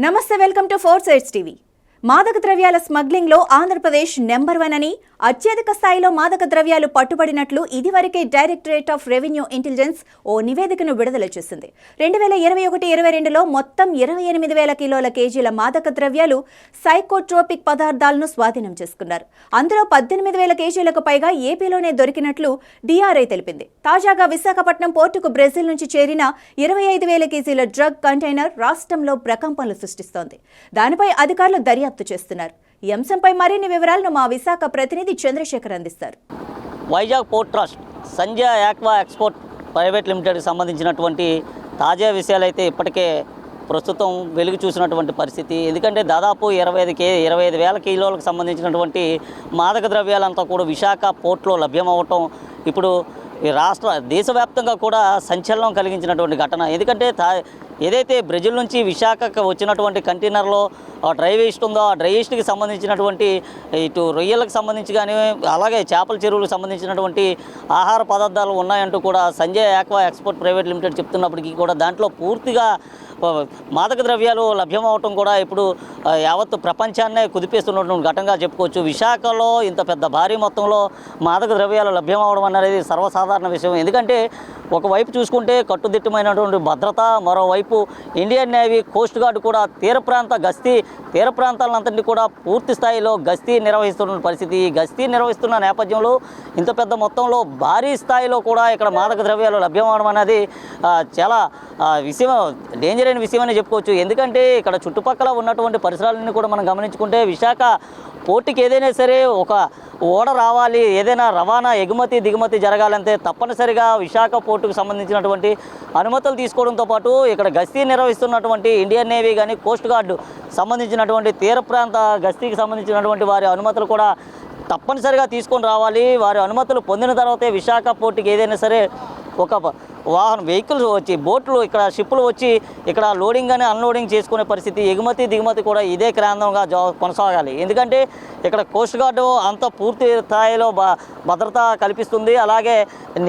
నమస్తే, welcome to 4 Sides TV. మాదక ద్రవ్యాల స్మగ్లింగ్లో ఆంధ్రప్రదేశ్ నెంబర్ 1 అని, అత్యధిక స్థాయిలో మాదక ద్రవ్యాలు పట్టుబడినట్లు ఇదివరకే డైరెక్టరేట్ ఆఫ్ రెవెన్యూ ఇంటెలిజెన్స్ ఓ నివేదికను విడుదల చేసింది. 2021-22లో మొత్తం 28,000 కిలోల కేజీల మాదక ద్రవ్యాలు, సైకోట్రోపిక్ పదార్థాలను స్వాధీనం చేసుకున్నారు. అందులో 18,000 కేజీలకు పైగా ఏపీలోనే దొరికినట్లు డిఆర్ఐ తెలిపింది. తాజాగా విశాఖపట్నం పోర్టుకు బ్రెజిల్ నుంచి చేరిన 25,000 కేజీల డ్రగ్ కంటైనర్ రాష్ట్రంలో ప్రకంపనలు సృష్టిస్తోంది. దానిపై అధికారులు దర్యాప్తు చేస్తున్నారు. ఈ అంశంపై మరిన్ని వివరాలను మా విశాఖ ప్రతినిధి చంద్రశేఖర్ అందిస్తారు. Vizag port trust Sanjay Aqua Export private లిమిటెడ్కి సంబంధించినటువంటి తాజా విషయాలు అయితే ఇప్పటికే ప్రస్తుతం వెలుగు చూసినటువంటి పరిస్థితి. ఎందుకంటే దాదాపు 25,000 కిలోలకు సంబంధించినటువంటి మాదక ద్రవ్యాలంతా కూడా విశాఖ పోర్ట్లో లభ్యమవటం ఇప్పుడు ఈ దేశవ్యాప్తంగా కూడా సంచలనం కలిగించినటువంటి ఘటన. ఎందుకంటే ఏదైతే బ్రెజిల్ నుంచి విశాఖకు వచ్చినటువంటి కంటైనర్లో డ్రై వేస్ట్ ఉందో, ఆ డ్రై వేస్ట్కి సంబంధించినటువంటి ఇటు రొయ్యలకు సంబంధించి కానీ, అలాగే చేపల చెరువులకు సంబంధించినటువంటి ఆహార పదార్థాలు ఉన్నాయంటూ కూడా Sanjay Aqua Export Private Limited చెప్తున్నప్పటికీ కూడా దాంట్లో పూర్తిగా మాదక ద్రవ్యాలు లభ్యమవటం కూడా ఇప్పుడు యావత్తు ప్రపంచాన్నే కుదిపేస్తున్నటువంటి ఘటనగా చెప్పుకోవచ్చు. విశాఖలో ఇంత పెద్ద భారీ మొత్తంలో మాదక ద్రవ్యాలు లభ్యమవడం అనేది సర్వసాధారణ విషయం. ఎందుకంటే ఒకవైపు చూసుకుంటే కట్టుదిట్టమైనటువంటి భద్రత, మరోవైపు ఇండియన్ నేవీ, కోస్ట్ గార్డ్ కూడా తీర ప్రాంతాలంతటినీ కూడా పూర్తి స్థాయిలో గస్తీ నిర్వహిస్తున్న పరిస్థితి. ఈ గస్తీ నిర్వహిస్తున్న నేపథ్యంలో ఇంత పెద్ద మొత్తంలో భారీ స్థాయిలో కూడా ఇక్కడ మాదక ద్రవ్యాలు లభ్యమవడం అనేది చాలా డేంజర్ అయిన విషయం అని చెప్పుకోవచ్చు. ఎందుకంటే ఇక్కడ చుట్టుపక్కల ఉన్నటువంటి పరిసరాలన్నీ కూడా మనం గమనించుకుంటే విశాఖ పోర్టుకి ఏదైనా సరే ఒక ఓడ రావాలి, ఏదైనా రవాణా ఎగుమతి దిగుమతి జరగాలంటే తప్పనిసరిగా విశాఖ పోర్టుకు సంబంధించినటువంటి అనుమతులు తీసుకోవడంతో పాటు ఇక్కడ గస్తీ నిర్వహిస్తున్నటువంటి ఇండియన్ నేవీ కానీ, కోస్ట్ గార్డు సంబంధించినటువంటి తీర ప్రాంత గస్తీకి సంబంధించినటువంటి వారి అనుమతులు కూడా తప్పనిసరిగా తీసుకొని రావాలి. వారి అనుమతులు పొందిన తర్వాతే విశాఖ పోర్టుకి ఏదైనా సరే ఒక వెహికల్స్ వచ్చి, బోట్లు, ఇక్కడ షిప్పులు వచ్చి ఇక్కడ లోడింగ్ కానీ అన్లోడింగ్ చేసుకునే పరిస్థితి, ఎగుమతి దిగుమతి కూడా ఇదే కేంద్రంగా కొనసాగాలి. ఎందుకంటే ఇక్కడ కోస్ట్ గార్డు అంత పూర్తి స్థాయిలో భద్రత కల్పిస్తుంది. అలాగే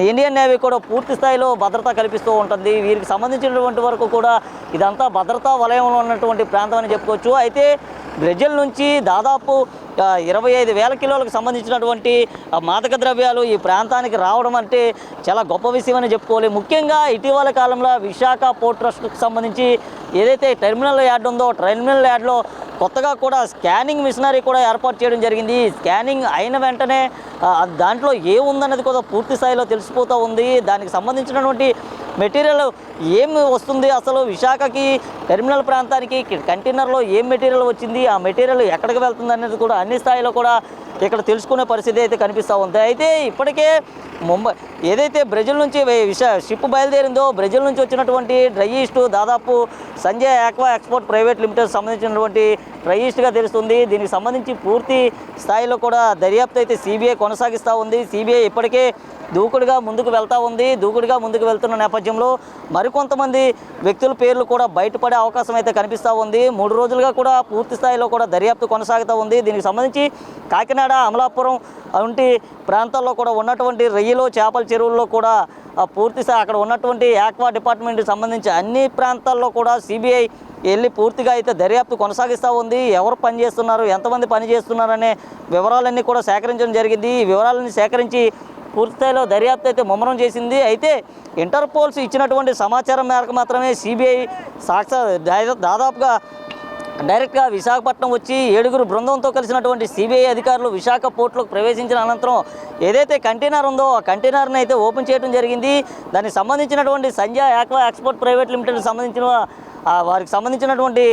ఇండియన్ నేవీ కూడా పూర్తి స్థాయిలో భద్రత కల్పిస్తూ ఉంటుంది. వీరికి సంబంధించినటువంటి వరకు కూడా ఇదంతా భద్రతా వలయంలో ఉన్నటువంటి ప్రాంతం అని చెప్పుకోవచ్చు. అయితే బ్రెజిల్ నుంచి దాదాపు 25,000 కిలోలకు సంబంధించినటువంటి మాదక ద్రవ్యాలు ఈ ప్రాంతానికి రావడం అంటే చాలా గొప్ప విషయం అని చెప్పుకోవాలి. ముఖ్యంగా ఇటీవల కాలంలో విశాఖ పోర్ట్ ట్రస్ట్కి సంబంధించి ఏదైతే టెర్మినల్ యార్డ్ ఉందో, టెర్మినల్ యార్డ్లో కొత్తగా కూడా స్కానింగ్ మిషనరీ కూడా ఏర్పాటు చేయడం జరిగింది. స్కానింగ్ అయిన వెంటనే దాంట్లో ఏముందన్నది కూడా పూర్తి స్థాయిలో తెలిసిపోతూ ఉంది. దానికి సంబంధించినటువంటి మెటీరియల్ ఏమి వస్తుంది, అసలు విశాఖకి టెర్మినల్ ప్రాంతానికి కంటైనర్లో ఏం మెటీరియల్ వచ్చింది, ఆ మెటీరియల్ ఎక్కడికి వెళ్తుంది అనేది కూడా అన్ని స్థాయిలో కూడా ఇక్కడ తెలుసుకునే పరిస్థితి అయితే కనిపిస్తూ ఉంది. అయితే ఇప్పటికే ఏదైతే బ్రెజిల్ నుంచి షిప్ బయలుదేరిందో, బ్రెజిల్ నుంచి వచ్చినటువంటి డ్రై ఈస్ట్ దాదాపు Sanjay Aqua Export Private limited సంబంధించినటువంటి డ్రై ఈస్ట్గా తెలుస్తుంది. దీనికి సంబంధించి పూర్తి స్థాయిలో కూడా దర్యాప్తు అయితే సిబిఐ కొనసాగిస్తూ ఉంది. సిబిఐ ఇప్పటికే దూకుడుగా ముందుకు వెళ్తున్న నేపథ్యంలో మరికొంతమంది వ్యక్తుల పేర్లు కూడా బయటపడే అవకాశం అయితే కనిపిస్తూ ఉంది. 3 రోజులుగా కూడా పూర్తి స్థాయిలో కూడా దర్యాప్తు కొనసాగుతూ ఉంది. దీనికి సంబంధించి కాకినాడ, అమలాపురం వంటి ప్రాంతాల్లో కూడా ఉన్నటువంటి రొయ్యలు, చేపల చెరువుల్లో కూడా పూర్తి అక్కడ ఉన్నటువంటి ఆక్వా డిపార్ట్మెంట్కి సంబంధించి అన్ని ప్రాంతాల్లో కూడా సిబిఐ వెళ్ళి పూర్తిగా అయితే దర్యాప్తు కొనసాగిస్తూ ఉంది. ఎవరు పనిచేస్తున్నారు, ఎంతమంది పనిచేస్తున్నారు అనే వివరాలన్నీ కూడా సేకరించడం జరిగింది. ఈ వివరాలన్నీ సేకరించి పూర్తిస్థాయిలో దర్యాప్తు అయితే ముమ్మరం చేసింది. అయితే ఇంటర్పోల్స్ ఇచ్చినటువంటి సమాచారం మేరకు మాత్రమే సిబిఐ దాదాపుగా డైరెక్ట్గా విశాఖపట్నం వచ్చి 7 బృందంతో కలిసినటువంటి సిబిఐ అధికారులు విశాఖ పోర్టులోకి ప్రవేశించిన అనంతరం ఏదైతే కంటైనర్ ఉందో ఆ కంటైనర్ని అయితే ఓపెన్ చేయడం జరిగింది. దానికి సంబంధించినటువంటి సంజయ్ ఆక్వా ఎక్స్పోర్ట్ ప్రైవేట్ లిమిటెడ్కి సంబంధించిన వారికి సంబంధించినటువంటి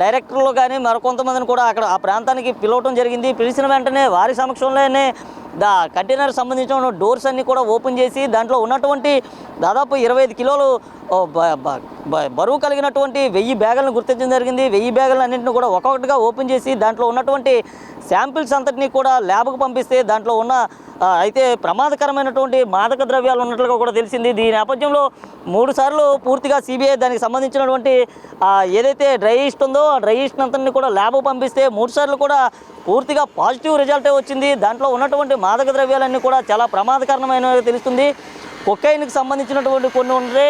డైరెక్టర్లు కానీ మరికొంతమందిని కూడా అక్కడ ఆ ప్రాంతానికి పిలవటం జరిగింది. పిలిచిన వెంటనే వారి సమక్షంలోనే కంటైనర్ సంబంధించిన డోర్స్ అన్నీ కూడా ఓపెన్ చేసి దాంట్లో ఉన్నటువంటి దాదాపు 25 కిలోలు బరువు కలిగినటువంటి 1000 బ్యాగులను గుర్తించడం జరిగింది. 1000 బ్యాగులు అన్నింటినీ కూడా ఒక్కొక్కటిగా ఓపెన్ చేసి దాంట్లో ఉన్నటువంటి శాంపిల్స్ అంతటినీ కూడా ల్యాబ్కు పంపిస్తే దాంట్లో ఉన్న అయితే ప్రమాదకరమైనటువంటి మాదక ద్రవ్యాలు ఉన్నట్లుగా కూడా తెలిసింది. దీని నేపథ్యంలో 3 సార్లు పూర్తిగా సిబిఐ దానికి సంబంధించినటువంటి ఏదైతే డ్రై ఈస్ట్ ఉందో ఆ డ్రై ఈస్ట్ అంతటిని కూడా ల్యాబ్కు పంపిస్తే 3 సార్లు కూడా పూర్తిగా పాజిటివ్ రిజల్టే వచ్చింది. దాంట్లో ఉన్నటువంటి మాదక ద్రవ్యాలన్నీ కూడా చాలా ప్రమాదకరమైనవి తెలుస్తుంది. కొకైన్కి సంబంధించినటువంటి కొన్ని ఉండే,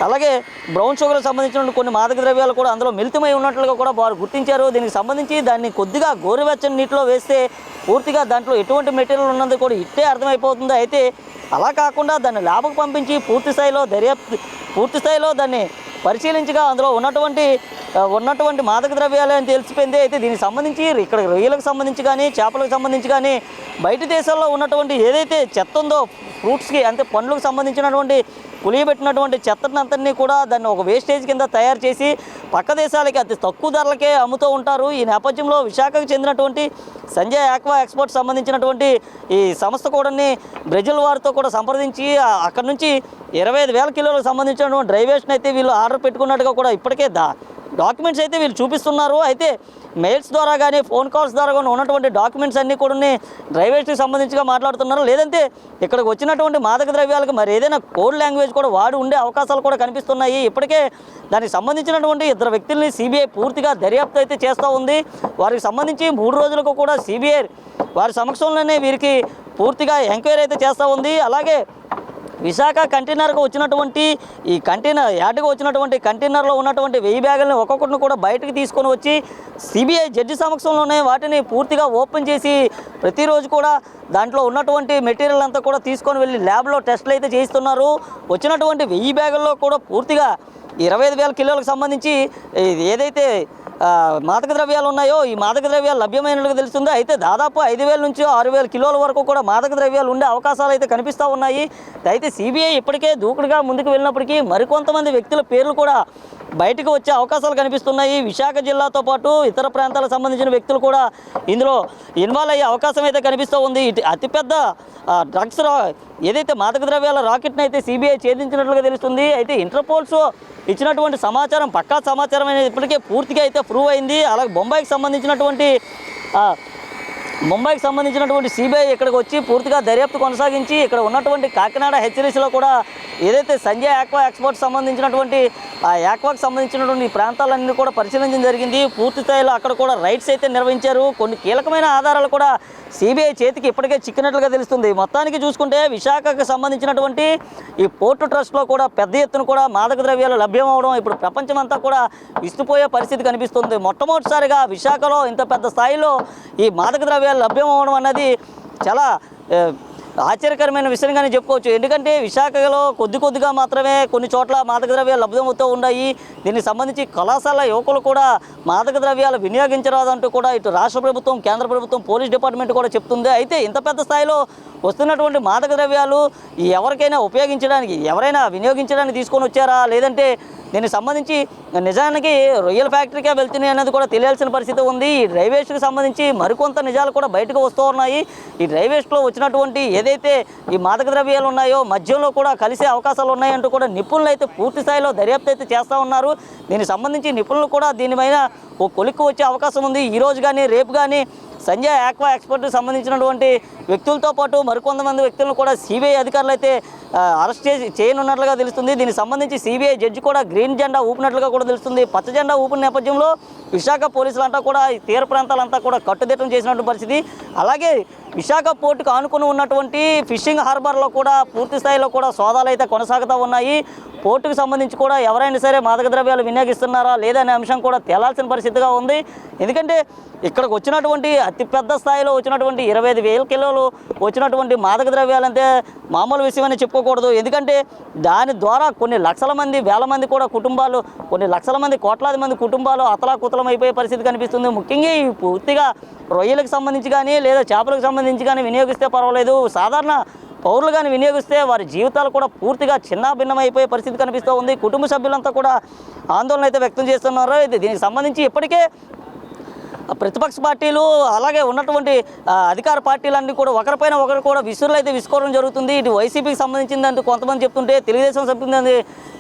అలాగే బ్రౌన్ షుగర్కి సంబంధించినటువంటి కొన్ని మాదక ద్రవ్యాలు కూడా అందులో మిళితమై ఉన్నట్లుగా కూడా వారు గుర్తించారు. దీనికి సంబంధించి దాన్ని కొద్దిగా గోరువెచ్చని నీటిలో వేస్తే పూర్తిగా దాంట్లో ఎటువంటి మెటీరియల్ ఉన్నది కూడా ఇట్టే అర్థమైపోతుంది. అయితే అలా కాకుండా దాన్ని ల్యాబ్కు పంపించి పూర్తి స్థాయిలో దాన్ని పరిశీలించగా అందులో ఉన్నటువంటి మాదక ద్రవ్యాలు అని తెలిసిపోయింది. అయితే దీనికి సంబంధించి ఇక్కడ రొయ్యలకు సంబంధించి కానీ చేపలకు సంబంధించి కానీ బయట దేశాల్లో ఉన్నటువంటి ఏదైతే చెత్త ఉందో ఫ్రూట్స్కి అంటే పండ్లకు సంబంధించినటువంటి పులియబెట్టినటువంటి చెత్తనంతని కూడా దాన్ని ఒక వేస్టేజ్ కింద తయారు చేసి పక్క దేశాలకి అతి తక్కువ ధరలకే అమ్ముతూ ఉంటారు. ఈ నేపథ్యంలో విశాఖకు చెందినటువంటి సంజయ్ ఆక్వా ఎక్స్పోర్ట్ సంబంధించినటువంటి ఈ సంస్థ కూడా బ్రెజిల్ వారితో కూడా సంప్రదించి అక్కడ నుంచి 25,000 కిలోలకు సంబంధించినటువంటి డ్రై వేస్ట్ని అయితే వీళ్ళు ఆర్డర్ పెట్టుకున్నట్టుగా కూడా ఇప్పటికే డాక్యుమెంట్స్ అయితే వీళ్ళు చూపిస్తున్నారు. అయితే మెయిల్స్ ద్వారా కానీ ఫోన్ కాల్స్ ద్వారా కానీ ఉన్నటువంటి డాక్యుమెంట్స్ అన్నీ కూడా డ్రై వేస్ట్కి సంబంధించిగా మాట్లాడుతున్నారు. లేదంటే ఇక్కడికి వచ్చినటువంటి మాదక ద్రవ్యాలకు మరి ఏదైనా కోడ్ లాంగ్వేజ్ కూడా వాడి ఉండే అవకాశాలు కూడా కనిపిస్తున్నాయి. ఇప్పటికే దానికి సంబంధించినటువంటి 2 వ్యక్తుల్ని సిబిఐ పూర్తిగా దర్యాప్తు అయితే చేస్తూ ఉంది. వారికి సంబంధించి 3 రోజులకు కూడా సిబిఐ వారి సమక్షంలోనే వీరికి పూర్తిగా ఎంక్వైరీ అయితే చేస్తూ ఉంది. అలాగే విశాఖ కంటైనర్కు వచ్చినటువంటి ఈ యార్డుకు వచ్చినటువంటి కంటైనర్లో ఉన్నటువంటి 1000 బ్యాగులను ఒక్కొక్కటిని కూడా బయటకు తీసుకొని వచ్చి సిబిఐ జడ్జి సమక్షంలోనే వాటిని పూర్తిగా ఓపెన్ చేసి ప్రతిరోజు కూడా దాంట్లో ఉన్నటువంటి మెటీరియల్ అంతా కూడా తీసుకొని వెళ్ళి ల్యాబ్లో టెస్టులు అయితే చేయిస్తున్నారు. వచ్చినటువంటి 1000 బ్యాగుల్లో కూడా పూర్తిగా 25,000 కిలోలకు సంబంధించి ఏదైతే మాదక ద్రవ్యాలు ఉన్నాయో ఈ మాదక ద్రవ్యాలు లభ్యమైనట్టుగా తెలుస్తుంది. అయితే దాదాపు 5,000 నుంచి 6,000 కిలోల వరకు కూడా మాదక ద్రవ్యాలు ఉండే అవకాశాలు అయితే కనిపిస్తూ ఉన్నాయి. అయితే సిబిఐ ఇప్పటికే దూకుడుగా ముందుకు వెళ్ళినప్పటికీ మరికొంతమంది వ్యక్తుల పేర్లు కూడా బయటకు వచ్చే అవకాశాలు కనిపిస్తున్నాయి. విశాఖ జిల్లాతో పాటు ఇతర ప్రాంతాలకు సంబంధించిన వ్యక్తులు కూడా ఇందులో ఇన్వాల్వ్ అయ్యే అవకాశం అయితే కనిపిస్తూ ఉంది. అతిపెద్ద డ్రగ్స్ ఏదైతే మాదక ద్రవ్యాల రాకెట్ని అయితే సిబిఐ ఛేదించినట్లుగా తెలుస్తుంది. అయితే ఇంటర్పోల్స్ ఇచ్చినటువంటి సమాచారం పక్కా సమాచారం అనేది ఇప్పటికే పూర్తిగా అయితే ప్రూవ్ అయింది. అలాగే ముంబైకి సంబంధించినటువంటి సిబిఐ ఇక్కడికి వచ్చి పూర్తిగా దర్యాప్తు కొనసాగించి ఇక్కడ ఉన్నటువంటి కాకినాడ హెచ్చరీస్లో కూడా ఏదైతే సంజయ్ ఆక్వా ఎక్స్పోర్ట్ సంబంధించినటువంటి ఆ ఆక్వాకి సంబంధించినటువంటి ప్రాంతాలన్నీ కూడా పరిశీలించడం జరిగింది. పూర్తి స్థాయిలో అక్కడ కూడా రైడ్స్ అయితే నిర్వహించారు. కొన్ని కీలకమైన ఆధారాలు కూడా సిబిఐ చేతికి ఇప్పటికే చిక్కినట్లుగా తెలుస్తుంది. మొత్తానికి చూసుకుంటే విశాఖకు సంబంధించినటువంటి ఈ పోర్టు ట్రస్ట్లో కూడా పెద్ద ఎత్తున కూడా మాదక ద్రవ్యాలు లభ్యమవడం ఇప్పుడు ప్రపంచమంతా కూడా విస్తుపోయే పరిస్థితి కనిపిస్తుంది. మొట్టమొదటిసారిగా విశాఖలో ఇంత పెద్ద స్థాయిలో ఈ మాదక ద్రవ్యాలు లభ్యమవడం అన్నది చాలా ఆశ్చర్యకరమైన విషయంగానే చెప్పుకోవచ్చు. ఎందుకంటే విశాఖలో కొద్దిగా మాత్రమే కొన్ని చోట్ల మాదక ద్రవ్యాలు లభ్యమవుతూ ఉన్నాయి. దీనికి సంబంధించి కళాశాల యువకులు కూడా మాదక ద్రవ్యాలు వినియోగించరాదంటూ కూడా ఇటు రాష్ట్ర ప్రభుత్వం, కేంద్ర ప్రభుత్వం, పోలీస్ డిపార్ట్మెంట్ కూడా చెప్తుంది. అయితే ఇంత పెద్ద స్థాయిలో వస్తున్నటువంటి మాదక ద్రవ్యాలు ఎవరైనా వినియోగించడానికి తీసుకొని వచ్చారా, లేదంటే దీనికి సంబంధించి నిజానికి రొయ్యల ఫ్యాక్టరీకే వెళ్తున్నాయి అనేది కూడా తెలియాల్సిన పరిస్థితి ఉంది. ఈ డ్రైవేస్ట్కి సంబంధించి మరికొంత నిజాలు కూడా బయటకు వస్తూ ఉన్నాయి. ఈ డ్రైవేస్ట్లో వచ్చినటువంటి ఏదైతే ఈ మాదక ద్రవ్యాలు ఉన్నాయో మద్యంలో కూడా కలిసే అవకాశాలు ఉన్నాయంటూ కూడా నిపుణులు అయితే పూర్తి స్థాయిలో దర్యాప్తు అయితే చేస్తూ ఉన్నారు. దీనికి సంబంధించి నిపుణులు కూడా దీనిపైన ఓ కొలిక్కు వచ్చే అవకాశం ఉంది. ఈరోజు కానీ రేపు కానీ సంజయ్ ఆక్వా ఎక్స్పోర్ట్కి సంబంధించినటువంటి వ్యక్తులతో పాటు మరికొంతమంది వ్యక్తులను కూడా సిబిఐ అధికారులు అయితే అరెస్ట్ చేయనున్నట్లుగా తెలుస్తుంది. దీనికి సంబంధించి సిబిఐ జడ్జి కూడా గ్రీన్ జెండా ఊపినట్లుగా కూడా తెలుస్తుంది. పచ్చ జెండా ఊపిన నేపథ్యంలో విశాఖ పోలీసులంతా కూడా ఈ తీర ప్రాంతాలంతా కూడా కట్టుదిట్టం చేసినటువంటి పరిస్థితి. అలాగే విశాఖ పోర్టుకు ఆనుకుని ఉన్నటువంటి ఫిషింగ్ హార్బర్లో కూడా పూర్తి స్థాయిలో కూడా సోదాలు అయితే కొనసాగుతూ ఉన్నాయి. పోర్టుకు సంబంధించి కూడా ఎవరైనా సరే మాదక ద్రవ్యాలు వినియోగిస్తున్నారా లేదా అనే అంశం కూడా తేలాల్సిన పరిస్థితిగా ఉంది. ఎందుకంటే ఇక్కడికి వచ్చినటువంటి అతిపెద్ద స్థాయిలో వచ్చినటువంటి 25,000 కిలోలు వచ్చినటువంటి మాదక ద్రవ్యాలంటే మామూలు విషయం అని చెప్పుకోకూడదు. ఎందుకంటే దాని ద్వారా కొన్ని లక్షల మంది, వేల మంది కూడా కుటుంబాలు, కొన్ని లక్షల మంది, కోట్లాది మంది కుటుంబాలు అతలాకుతలం అయిపోయే పరిస్థితి కనిపిస్తుంది. ముఖ్యంగా ఈ పూర్తిగా రొయ్యలకు సంబంధించి కానీ లేదా చేపలకు సంబంధించి కానీ వినియోగిస్తే పర్వాలేదు, సాధారణ పౌరులు కానీ వినియోగిస్తే వారి జీవితాలు కూడా పూర్తిగా చిన్నాభిన్నమైపోయే పరిస్థితి కనిపిస్తూ ఉంది. కుటుంబ సభ్యులంతా కూడా ఆందోళన అయితే వ్యక్తం చేస్తున్నారు. దీనికి సంబంధించి ఇప్పటికే ప్రతిపక్ష పార్టీలు అలాగే ఉన్నటువంటి అధికార పార్టీలన్నీ కూడా ఒకరిపైన ఒకరు కూడా విసురులు అయితే విసుకోవడం జరుగుతుంది. ఇటు వైసీపీకి సంబంధించిందంటూ కొంతమంది చెప్తుంటే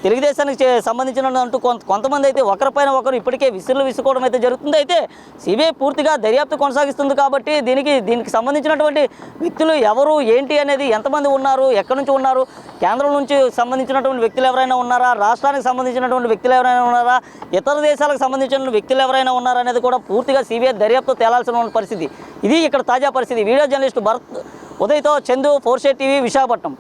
తెలుగుదేశానికి సంబంధించినంటూ కొంతమంది అయితే ఒకరిపైన ఒకరు ఇప్పటికే విసురులు విసుకోవడం అయితే జరుగుతుంది. అయితే సిబిఐ పూర్తిగా దర్యాప్తు కొనసాగిస్తుంది కాబట్టి దీనికి సంబంధించినటువంటి వ్యక్తులు ఎవరు ఏంటి అనేది, ఎంతమంది ఉన్నారు, ఎక్కడి నుంచి ఉన్నారు, కేంద్రం నుంచి సంబంధించినటువంటి వ్యక్తులు ఎవరైనా ఉన్నారా, రాష్ట్రానికి సంబంధించినటువంటి వ్యక్తులు ఎవరైనా ఉన్నారా, ఇతర దేశాలకు సంబంధించిన వ్యక్తులు ఎవరైనా ఉన్నారా అనేది కూడా పూర్తిగా సిబిఐ దర్యాప్తు తేలాల్సిన పరిస్థితి. ఇది ఇక్కడ తాజా పరిస్థితి. వీడియో జర్నలిస్టు భరత్ ఉదయ్తో చందు, 4 టీవీ, విశాఖపట్నం.